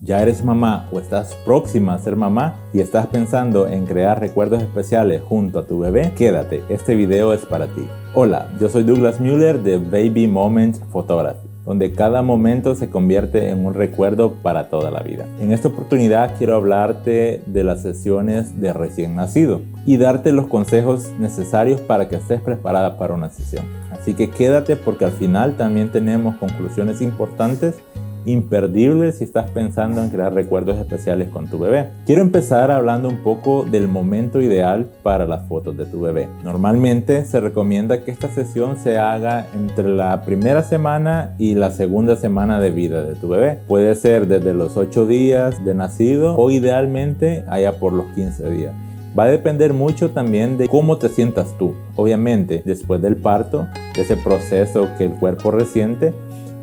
¿Ya eres mamá o estás próxima a ser mamá y estás pensando en crear recuerdos especiales junto a tu bebé? Quédate, este video es para ti. Hola, yo soy Douglas Müller de Baby Moments Photography, donde cada momento se convierte en un recuerdo para toda la vida. En esta oportunidad quiero hablarte de las sesiones de recién nacido y darte los consejos necesarios para que estés preparada para una sesión. Así que quédate porque al final también tenemos conclusiones importantes, imperdibles si estás pensando en crear recuerdos especiales con tu bebé. Quiero empezar hablando un poco del momento ideal para las fotos de tu bebé. Normalmente se recomienda que esta sesión se haga entre la primera semana y la segunda semana de vida de tu bebé. Puede ser desde los 8 días de nacido o idealmente allá por los 15 días. Va a depender mucho también de cómo te sientas tú. Obviamente, después del parto, de ese proceso que el cuerpo resiente,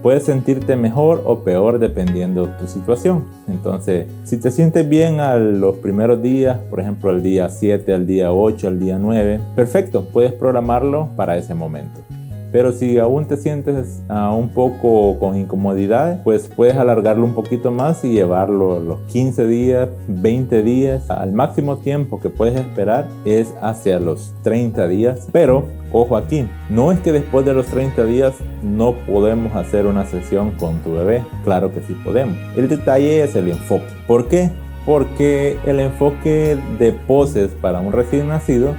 puedes sentirte mejor o peor dependiendo de tu situación. Entonces, si te sientes bien a los primeros días, por ejemplo, al día 7, al día 8, al día 9, perfecto, puedes programarlo para ese momento. Pero si aún te sientes un poco con incomodidad, pues puedes alargarlo un poquito más y llevarlo a los 15 días, 20 días. Al máximo tiempo que puedes esperar es hacia los 30 días. Pero, ojo aquí, no es que después de los 30 días no podemos hacer una sesión con tu bebé. Claro que sí podemos. El detalle es el enfoque. ¿Por qué? Porque el enfoque de poses para un recién nacido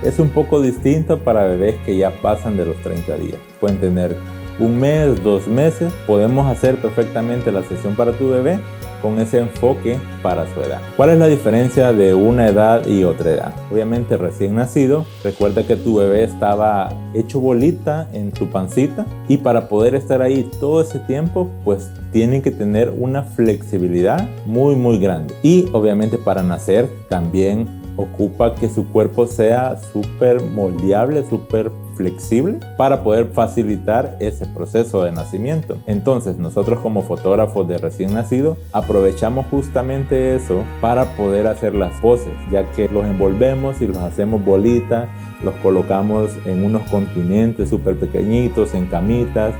es un poco distinto para bebés que ya pasan de los 30 días. Pueden tener un mes, 2 meses. Podemos hacer perfectamente la sesión para tu bebé con ese enfoque para su edad. ¿Cuál es la diferencia de una edad y otra edad? Obviamente recién nacido, recuerda que tu bebé estaba hecho bolita en tu pancita y para poder estar ahí todo ese tiempo, pues tienen que tener una flexibilidad muy grande. Y obviamente para nacer también ocupa que su cuerpo sea súper moldeable, súper flexible para poder facilitar ese proceso de nacimiento. Entonces nosotros como fotógrafos de recién nacido aprovechamos justamente eso para poder hacer las poses, ya que los envolvemos y los hacemos bolita, los colocamos en unos continentes súper pequeñitos, en camitas.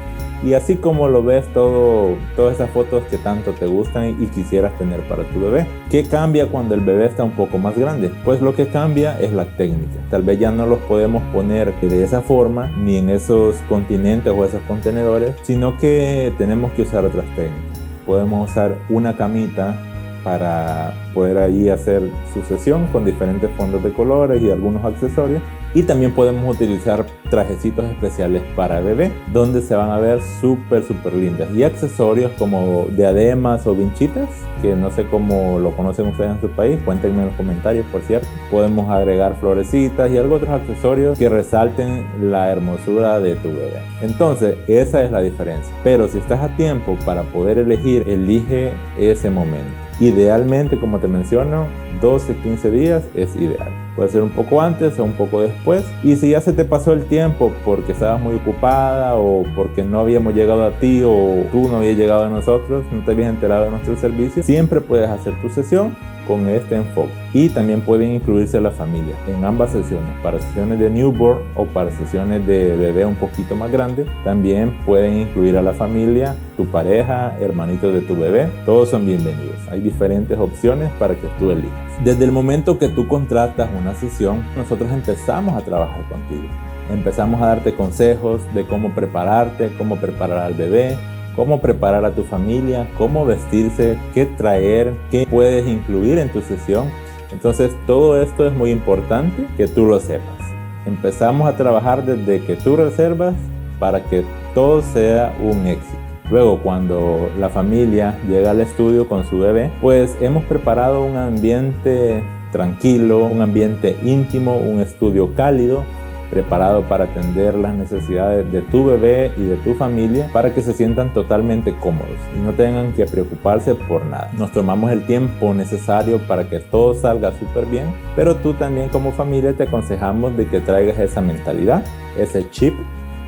Y así como lo ves, todas esas fotos que tanto te gustan y quisieras tener para tu bebé. ¿Qué cambia cuando el bebé está un poco más grande? Pues lo que cambia es la técnica. Tal vez ya no los podemos poner de esa forma, ni en esos continentes o esos contenedores, sino que tenemos que usar otras técnicas. Podemos usar una camita para poder ahí hacer su sesión con diferentes fondos de colores y algunos accesorios. Y también podemos utilizar trajecitos especiales para bebé, donde se van a ver súper lindas. Y accesorios como diademas o vinchitas, que no sé cómo lo conocen ustedes en su país, cuéntenme en los comentarios, por cierto. Podemos agregar florecitas y algunos otros accesorios que resalten la hermosura de tu bebé. Entonces, esa es la diferencia. Pero si estás a tiempo para poder elegir, elige ese momento. Idealmente, como te menciono, 12-15 días es ideal. Puede ser un poco antes o un poco después. Y si ya se te pasó el tiempo porque estabas muy ocupada o porque no habíamos llegado a ti o tú no habías llegado a nosotros, no te habías enterado de nuestro servicio, siempre puedes hacer tu sesión con este enfoque. Y también pueden incluirse la familia en ambas sesiones, para sesiones de newborn o para sesiones de bebé un poquito más grande. También pueden incluir a la familia, tu pareja, hermanitos de tu bebé. Todos son bienvenidos. Hay diferentes opciones para que tú elijas. Desde el momento que tú contratas una sesión, nosotros empezamos a trabajar contigo. Empezamos a darte consejos de cómo prepararte, cómo preparar al bebé, cómo preparar a tu familia, cómo vestirse, qué traer, qué puedes incluir en tu sesión. Entonces todo esto es muy importante que tú lo sepas. Empezamos a trabajar desde que tú reservas para que todo sea un éxito. Luego, cuando la familia llega al estudio con su bebé, pues hemos preparado un ambiente tranquilo, un ambiente íntimo, un estudio cálido, preparado para atender las necesidades de tu bebé y de tu familia para que se sientan totalmente cómodos y no tengan que preocuparse por nada. Nos tomamos el tiempo necesario para que todo salga súper bien, pero tú también como familia te aconsejamos de que traigas esa mentalidad, ese chip,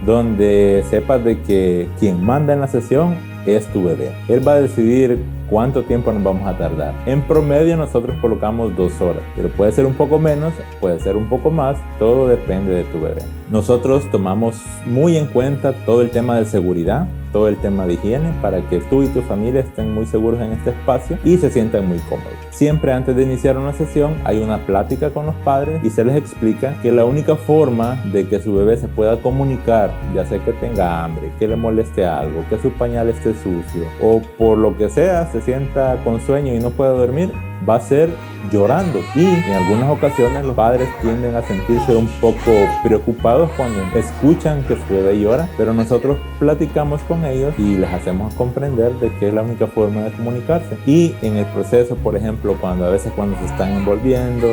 donde sepas de que quien manda en la sesión es tu bebé. Él va a decidir cuánto tiempo nos vamos a tardar. En promedio nosotros colocamos 2 horas, pero puede ser un poco menos, puede ser un poco más, todo depende de tu bebé. Nosotros tomamos muy en cuenta todo el tema de seguridad. todo el tema de higiene para que tú y tu familia estén muy seguros en este espacio y se sientan muy cómodos. Siempre antes de iniciar una sesión hay una plática con los padres y se les explica que la única forma de que su bebé se pueda comunicar, ya sea que tenga hambre, que le moleste algo, que su pañal esté sucio o por lo que sea se sienta con sueño y no pueda dormir, va a ser llorando. Y en algunas ocasiones los padres tienden a sentirse un poco preocupados cuando escuchan que su bebé llora, pero nosotros platicamos con ellos y les hacemos comprender de que es la única forma de comunicarse. Y en el proceso, por ejemplo, cuando se están envolviendo,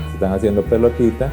se están haciendo pelotitas,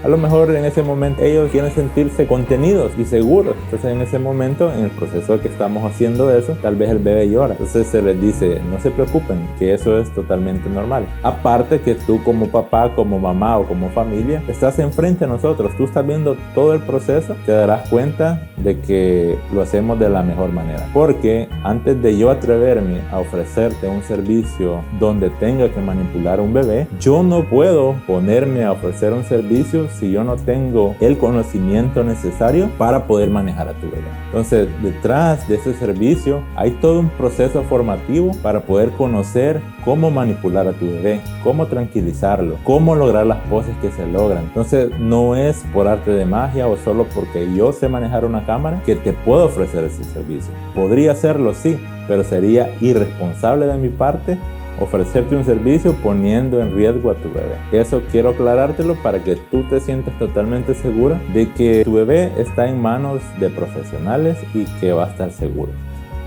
a lo mejor en ese momento ellos quieren sentirse contenidos y seguros. Entonces en ese momento, en el proceso de que estamos haciendo eso, tal vez el bebé llora. Entonces se les dice, no se preocupen, que eso es totalmente normal. Aparte que tú como papá, como mamá o como familia, estás enfrente a nosotros. Tú estás viendo todo el proceso, te darás cuenta de que lo hacemos de la mejor manera. Porque antes de yo atreverme a ofrecerte un servicio donde tenga que manipular a un bebé, yo no puedo ponerme a ofrecer un servicio si yo no tengo el conocimiento necesario para poder manejar a tu bebé. Entonces, detrás de ese servicio hay todo un proceso formativo para poder conocer cómo manipular a tu bebé, cómo tranquilizarlo, cómo lograr las poses que se logran. Entonces, no es por arte de magia o solo porque yo sé manejar una cámara que te puedo ofrecer ese servicio. Podría hacerlo, sí, pero sería irresponsable de mi parte ofrecerte un servicio poniendo en riesgo a tu bebé. Eso quiero aclarártelo para que tú te sientas totalmente segura de que tu bebé está en manos de profesionales y que va a estar seguro.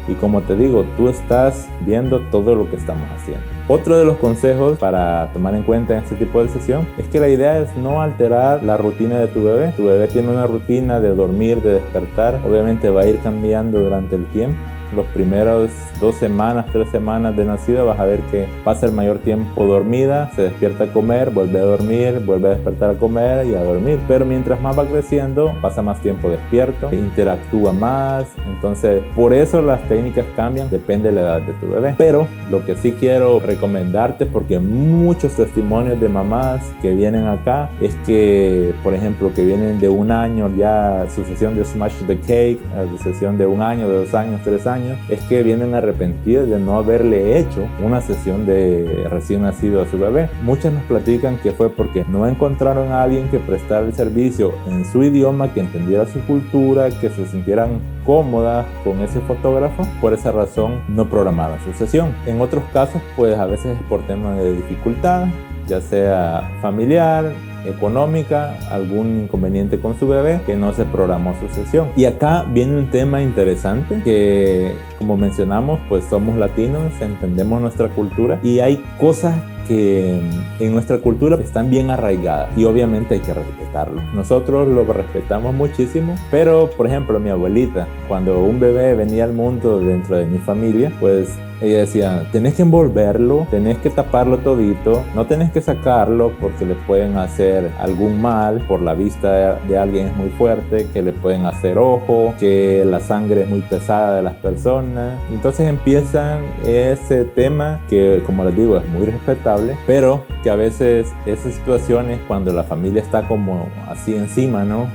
Y como te digo, tú estás viendo todo lo que estamos haciendo. Otro de los consejos para tomar en cuenta en este tipo de sesión es que la idea es no alterar la rutina de tu bebé. Tu bebé tiene una rutina de dormir, de despertar. Obviamente va a ir cambiando durante el tiempo. Los primeros 2 semanas, 3 semanas de nacido vas a ver que pasa el mayor tiempo dormida, se despierta a comer, vuelve a dormir, vuelve a despertar a comer y a dormir. Pero mientras más va creciendo, pasa más tiempo despierto, interactúa más. Entonces, por eso las técnicas cambian, depende de la edad de tu bebé. Pero lo que sí quiero recomendarte, porque muchos testimonios de mamás que vienen acá, es que, por ejemplo, que vienen de 1 año ya su sesión de Smash the Cake, su sesión de 1 año, de 2 años, 3 años, es que vienen arrepentidas de no haberle hecho una sesión de recién nacido a su bebé. Muchas nos platican que fue porque no encontraron a alguien que prestara el servicio en su idioma, que entendiera su cultura, que se sintieran cómodas con ese fotógrafo. Por esa razón no programaron su sesión. En otros casos, pues a veces es por temas de dificultad, ya sea familiar, económica, algún inconveniente con su bebé, que no se programó su sesión. Y acá viene un tema interesante que, como mencionamos, pues somos latinos, entendemos nuestra cultura y hay cosas que en nuestra cultura están bien arraigadas y obviamente hay que respetarlo. Nosotros lo respetamos muchísimo, pero por ejemplo mi abuelita, cuando un bebé venía al mundo dentro de mi familia, pues ella decía, tenés que envolverlo, tenés que taparlo todito, no tenés que sacarlo porque le pueden hacer algún mal, por la vista de alguien es muy fuerte, que le pueden hacer ojo, que la sangre es muy pesada de las personas. Entonces empiezan ese tema que, como les digo, es muy respetable, pero que a veces esas situaciones cuando la familia está como así encima, ¿no?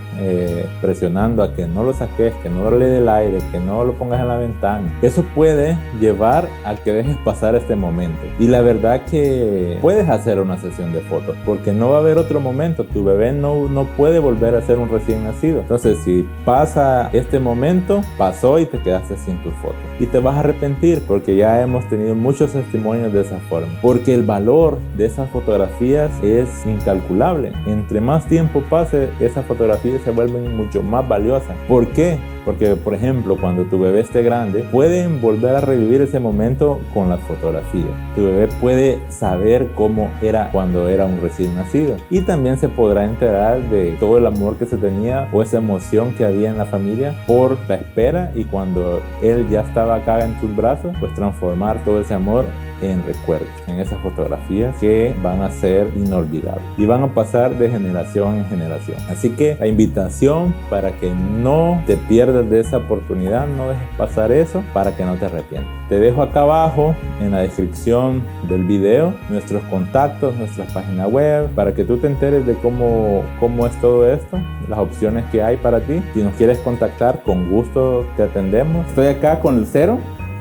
Presionando a que no lo saques, que no le dé el aire, que no lo pongas en la ventana, eso puede llevar a que dejes pasar este momento. Y la verdad que puedes hacer una sesión de fotos porque no va a haber otro momento. Tu bebé no puede volver a ser un recién nacido. Entonces si pasa este momento, pasó y te quedaste sin tus fotos y te vas a arrepentir, porque ya hemos tenido muchos testimonios de esa forma, porque el valor de esas fotografías es incalculable. Entre más tiempo pase, esas fotografías se vuelven mucho más valiosas. ¿Por qué? Porque, por ejemplo, cuando tu bebé esté grande, pueden volver a revivir ese momento con las fotografías. Tu bebé puede saber cómo era cuando era un recién nacido. Y también se podrá enterar de todo el amor que se tenía o esa emoción que había en la familia por la espera, y cuando él ya estaba acá en tus brazos, pues transformar todo ese amor en recuerdos, en esas fotografías que van a ser inolvidables y van a pasar de generación en generación. Así que la invitación para que no te pierdas de esa oportunidad, no dejes pasar eso para que no te arrepientas. Te dejo acá abajo en la descripción del video nuestros contactos, nuestra página web, para que tú te enteres de cómo es todo esto, las opciones que hay para ti. Si nos quieres contactar, con gusto te atendemos. Estoy acá con Lucero,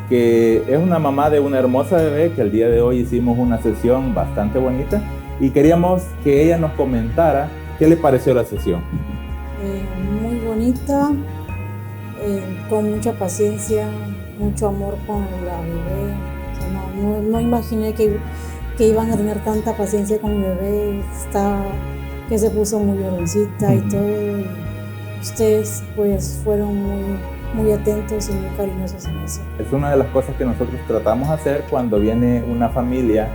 que es una mamá de una hermosa bebé, que el día de hoy hicimos una sesión bastante bonita y queríamos que ella nos comentara qué le pareció la sesión. Muy bonita, con mucha paciencia, mucho amor con la bebé. O sea, no imaginé que iban a tener tanta paciencia con mi bebé, que se puso muy lloroncita y todo. Y ustedes pues fueron muy atentos y muy cariñosos en eso. Es una de las cosas que nosotros tratamos de hacer cuando viene una familia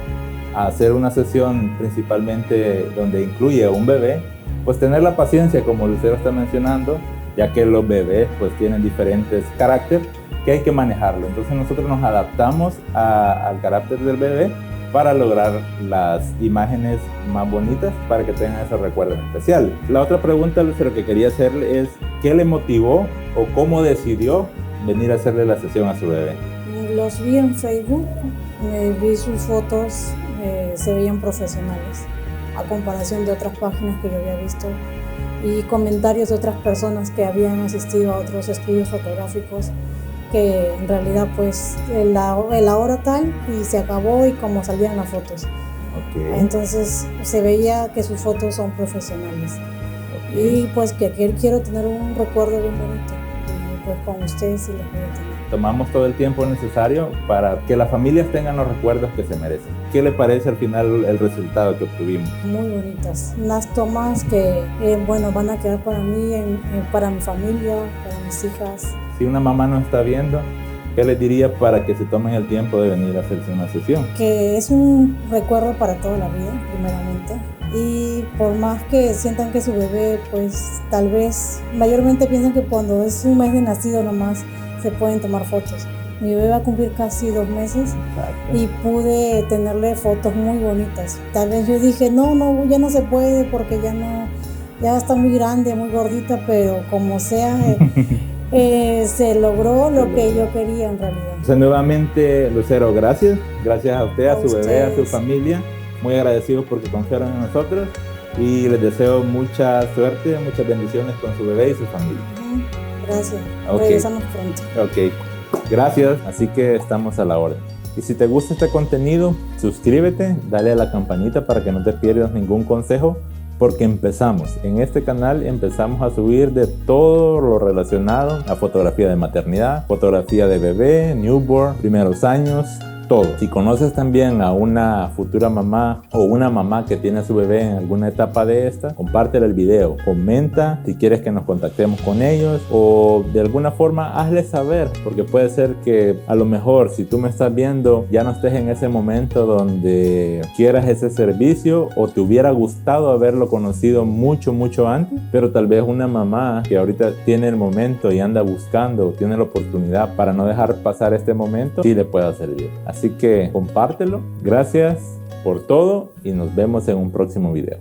a hacer una sesión, principalmente donde incluye a un bebé, pues tener la paciencia, como Lucero está mencionando, ya que los bebés pues tienen diferentes caracteres que hay que manejarlo. Entonces nosotros nos adaptamos al carácter del bebé para lograr las imágenes más bonitas para que tengan esos recuerdos especiales. La otra pregunta, Lucero, que quería hacerle es ¿qué le motivó o cómo decidió venir a hacerle la sesión a su bebé? Los vi en Facebook, vi sus fotos, se veían profesionales a comparación de otras páginas que yo había visto y comentarios de otras personas que habían asistido a otros estudios fotográficos, que en realidad pues la hora tal y se acabó y como salían las fotos. Okay. Entonces se veía que sus fotos son profesionales. Okay. Y pues que quiero tener un recuerdo bien bonito y pues con ustedes sí les voy a tener. Tomamos todo el tiempo necesario para que las familias tengan los recuerdos que se merecen. ¿Qué le parece al final el resultado que obtuvimos? Muy bonitas. Unas tomas que van a quedar para mí, para mi familia, para mis hijas. Si una mamá nos está viendo, ¿qué les diría para que se tomen el tiempo de venir a hacerse una sesión? Que es un recuerdo para toda la vida, primeramente. Y por más que sientan que su bebé, pues tal vez, mayormente piensan que cuando es un mes de nacido nomás se pueden tomar fotos. Mi bebé va a cumplir casi 2 meses. Exacto. Y pude tenerle fotos muy bonitas. Tal vez yo dije, no, ya no se puede porque ya está muy grande, muy gordita, pero como sea... se logró lo que yo quería en realidad. Entonces, nuevamente, Lucero, gracias a usted, a su bebé, a su familia, muy agradecidos porque confiaron en nosotros y les deseo mucha suerte, muchas bendiciones con su bebé y su familia. Gracias, okay. Regresamos pronto. Ok, gracias, así que estamos a la orden. Y si te gusta este contenido, suscríbete, dale a la campanita para que no te pierdas ningún consejo, porque en este canal empezamos a subir de todo lo relacionado a fotografía de maternidad, fotografía de bebé, newborn, primeros años, todo. Si conoces también a una futura mamá o una mamá que tiene a su bebé en alguna etapa de esta, compártele el video, comenta si quieres que nos contactemos con ellos o de alguna forma hazles saber, porque puede ser que a lo mejor si tú me estás viendo ya no estés en ese momento donde quieras ese servicio o te hubiera gustado haberlo conocido mucho antes, pero tal vez una mamá que ahorita tiene el momento y anda buscando, tiene la oportunidad para no dejar pasar este momento, sí le pueda servir. Así que compártelo. Gracias por todo y nos vemos en un próximo video.